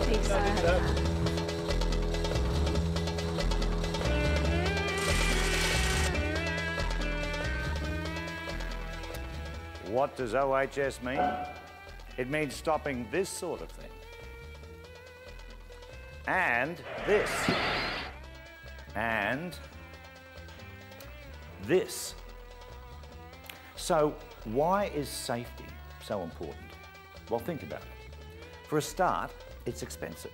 Chief Sir. What does OHS mean? It means stopping this sort of thing. And this. And this. So why is safety so important? Well, think about it. For a start, it's expensive.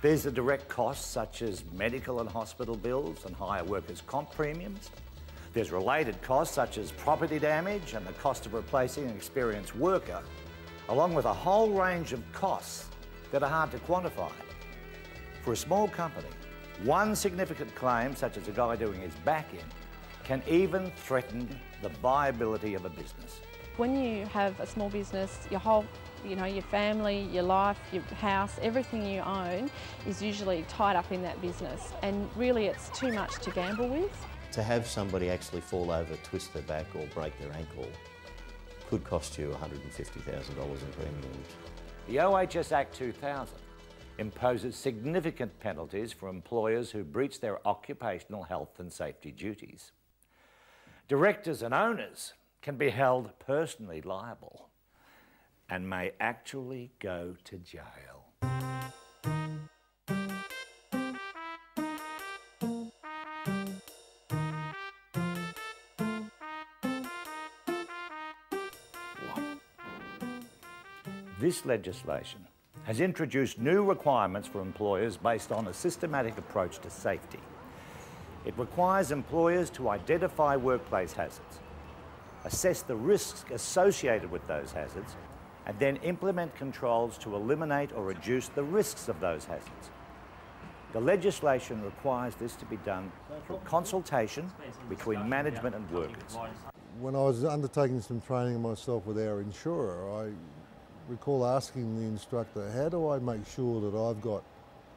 There's the direct costs such as medical and hospital bills and higher workers' comp premiums. There's related costs such as property damage and the cost of replacing an experienced worker, along with a whole range of costs that are hard to quantify. For a small company, one significant claim, such as a guy doing his back in, can even threaten the viability of a business. When you have a small business, your whole, your family, your life, your house, everything you own is usually tied up in that business. And really it's too much to gamble with. To have somebody actually fall over, twist their back or break their ankle could cost you $150,000 in premiums. The OHS Act 2000 imposes significant penalties for employers who breach their occupational health and safety duties. Directors and owners can be held personally liable and may actually go to jail. This legislation has introduced new requirements for employers based on a systematic approach to safety. It requires employers to identify workplace hazards, assess the risks associated with those hazards, and then implement controls to eliminate or reduce the risks of those hazards. The legislation requires this to be done through consultation between management and workers. When I was undertaking some training myself with our insurer, I recall asking the instructor, how do I make sure that I've got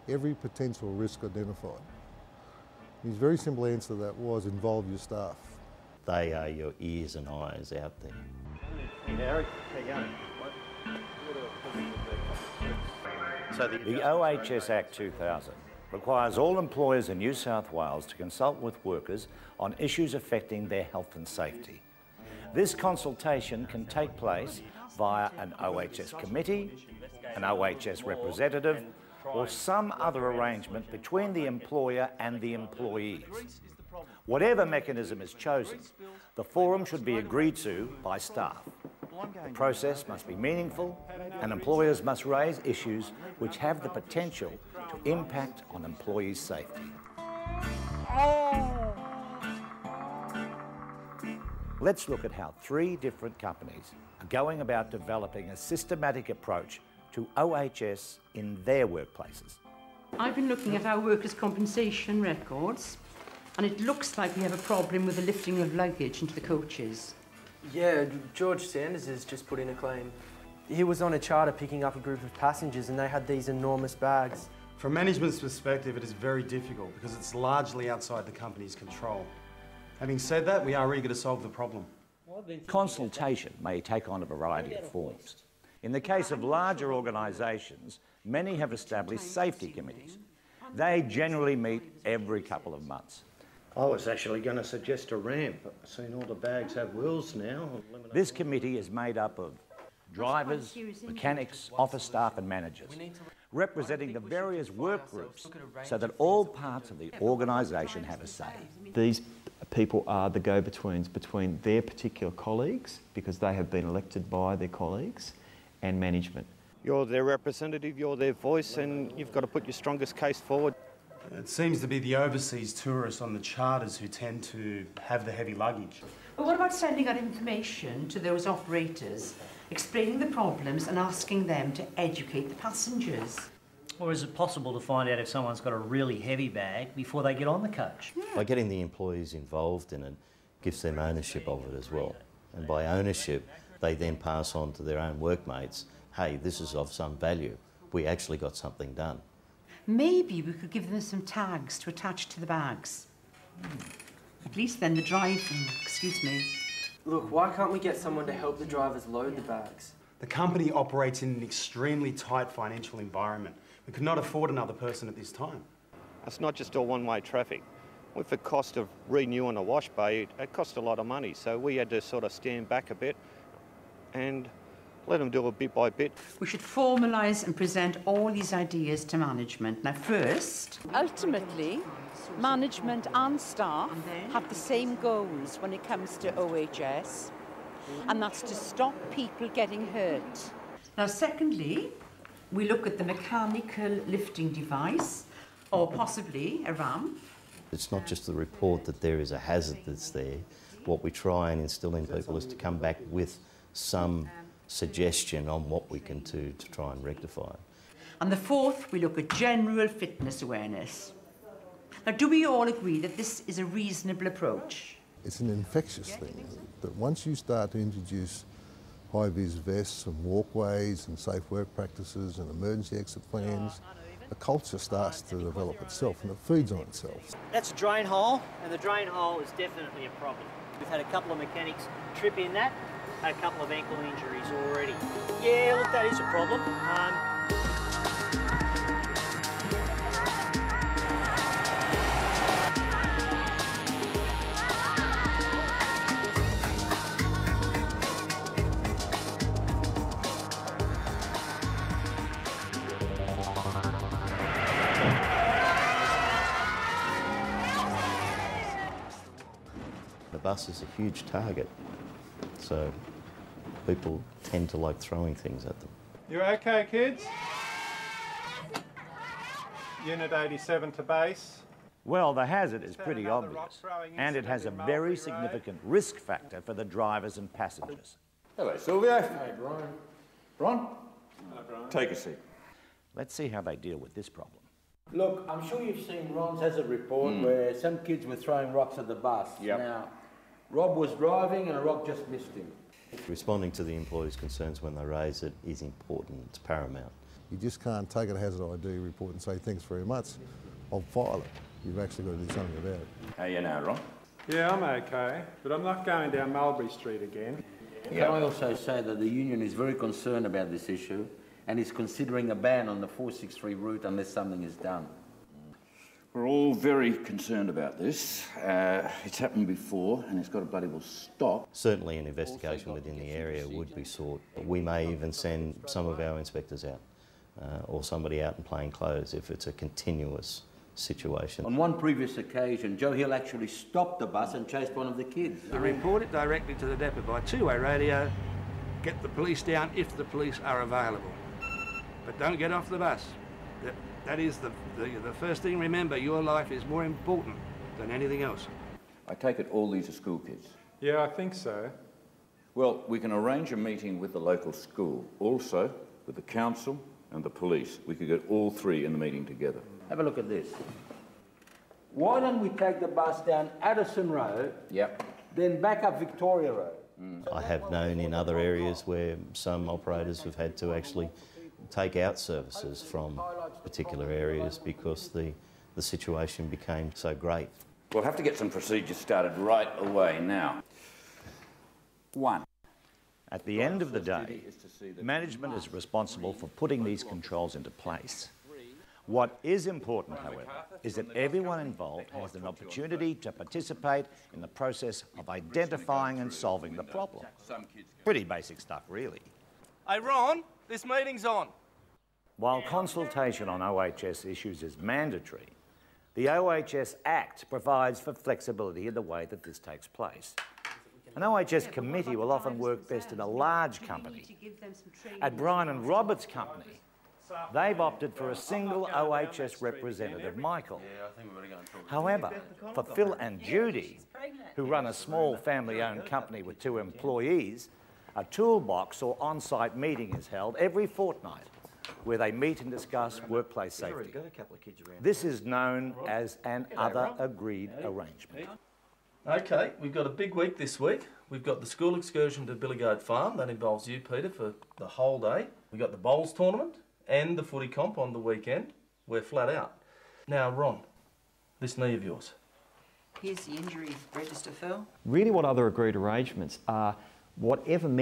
every potential risk identified? His very simple answer to that was involve your staff. They are your ears and eyes out there. Hey, Harry, how you going? So the OHS Act 2000 requires all employers in New South Wales to consult with workers on issues affecting their health and safety. This consultation can take place via an OHS committee, an OHS representative, or some other arrangement between the employer and the employees. Whatever mechanism is chosen, the forum should be agreed to by staff. The process must be meaningful, and employers must raise issues which have the potential to impact on employees' safety. Let's look at how 3 different companies are going about developing a systematic approach to OHS in their workplaces. I've been looking at our workers' compensation records, and it looks like we have a problem with the lifting of luggage into the coaches. Yeah, George Sanders has just put in a claim. He was on a charter picking up a group of passengers and they had these enormous bags. From management's perspective, it is very difficult because it's largely outside the company's control. Having said that, we are eager to solve the problem. Consultation may take on a variety of forms. In the case of larger organisations, many have established safety committees. They generally meet every couple of months. I was actually going to suggest a ramp. I've seen all the bags have wheels now. This committee is made up of drivers, mechanics, office staff and managers, representing the various work groups so that all parts of the organisation have a say. These people are the go-betweens between their particular colleagues, because they have been elected by their colleagues, and management. You're their representative, you're their voice, and you've got to put your strongest case forward. It seems to be the overseas tourists on the charters who tend to have the heavy luggage. But what about sending out information to those operators, explaining the problems and asking them to educate the passengers? Or is it possible to find out if someone's got a really heavy bag before they get on the coach? Yeah. By getting the employees involved in it gives them ownership of it as well. And by ownership, they then pass on to their own workmates, hey, this is of some value. We actually got something done. Maybe we could give them some tags to attach to the bags. At least then the excuse me. Look, why can't we get someone to help the drivers load the bags? The company operates in an extremely tight financial environment. We could not afford another person at this time. It's not just all one-way traffic. With the cost of renewing a wash bay, it cost a lot of money, so we had to sort of stand back a bit and let them do it bit by bit. We should formalise and present all these ideas to management. Now, first, ultimately, management and staff have the same goals when it comes to OHS, and that's to stop people getting hurt. Now, secondly, we look at the mechanical lifting device, or possibly a ramp. It's not just the report that there is a hazard that's there. What we try and instill in people is to come back with some suggestion on what we can do to try and rectify it. And the fourth, we look at general fitness awareness. Now, do we all agree that this is a reasonable approach? It's an infectious thing, that once you start to introduce high-vis vests and walkways and safe work practices and emergency exit plans, the culture starts to develop itself and it feeds on itself. That's a drain hole, and the drain hole is definitely a problem. We've had a couple of mechanics trip in that, had a couple of ankle injuries already. Yeah, look, that is a problem. The bus is a huge target, so people tend to like throwing things at them. You okay, kids? Unit 87 to base. Well, the hazard is pretty obvious, and it has a very significant risk factor for the drivers and passengers. Hello, Silvio. Hey, Brian. Ron? Hello, Brian. Take a seat. Let's see how they deal with this problem. Look, I'm sure you've seen Ron's hazard report where some kids were throwing rocks at the bus. Yep. Now, Rob was driving and a rock just missed him. Responding to the employees' concerns when they raise it is important, it's paramount. You just can't take a hazard ID report and say, thanks very much, I'll file it. You've actually got to do something about it. How you now, Ron? Yeah, I'm okay, but I'm not going down Mulberry Street again. Can I also say that the union is very concerned about this issue and is considering a ban on the 463 route unless something is done. We're all very concerned about this. It's happened before and it's got to bloody well stop. Certainly an investigation within the area would be sought. We may even send some of our inspectors out or somebody out in plain clothes if it's a continuous situation. On one previous occasion, Joe Hill actually stopped the bus and chased one of the kids. You report it directly to the depot by two-way radio. Get the police down if the police are available. But don't get off the bus. That is the first thing. Remember, your life is more important than anything else. I take it all these are school kids? Yeah, I think so. Well, we can arrange a meeting with the local school, also with the council and the police. We could get all three in the meeting together. Have a look at this. Why don't we take the bus down Addison Road, then back up Victoria Road? I have known in other areas where some operators have had to actually take out services from particular areas because the situation became so great. We'll have to get some procedures started right away now. 1. At the end of the day, management is responsible for putting these controls into place. What is important, however, is that everyone involved has an opportunity to participate in the process of identifying and solving the problem. Pretty basic stuff, really. Hey, Ron, this meeting's on. While consultation on OHS issues is mandatory, the OHS Act provides for flexibility in the way that this takes place. An OHS committee will often work best in a large company. At Brian and Robert's company, they've opted for a single OHS representative, Michael. However, for Phil and Judy, who run a small family-owned company with 2 employees, a toolbox or on-site meeting is held every fortnight where they meet and discuss workplace safety. This is known as an other agreed arrangement. Okay, we've got a big week this week. We've got the school excursion to Billigoat Farm. That involves you, Peter, for the whole day. We've got the bowls tournament and the footy comp on the weekend. We're flat out. Now, Ron, this knee of yours. Here's the injury register, Phil. Really what other agreed arrangements are whatever mechanism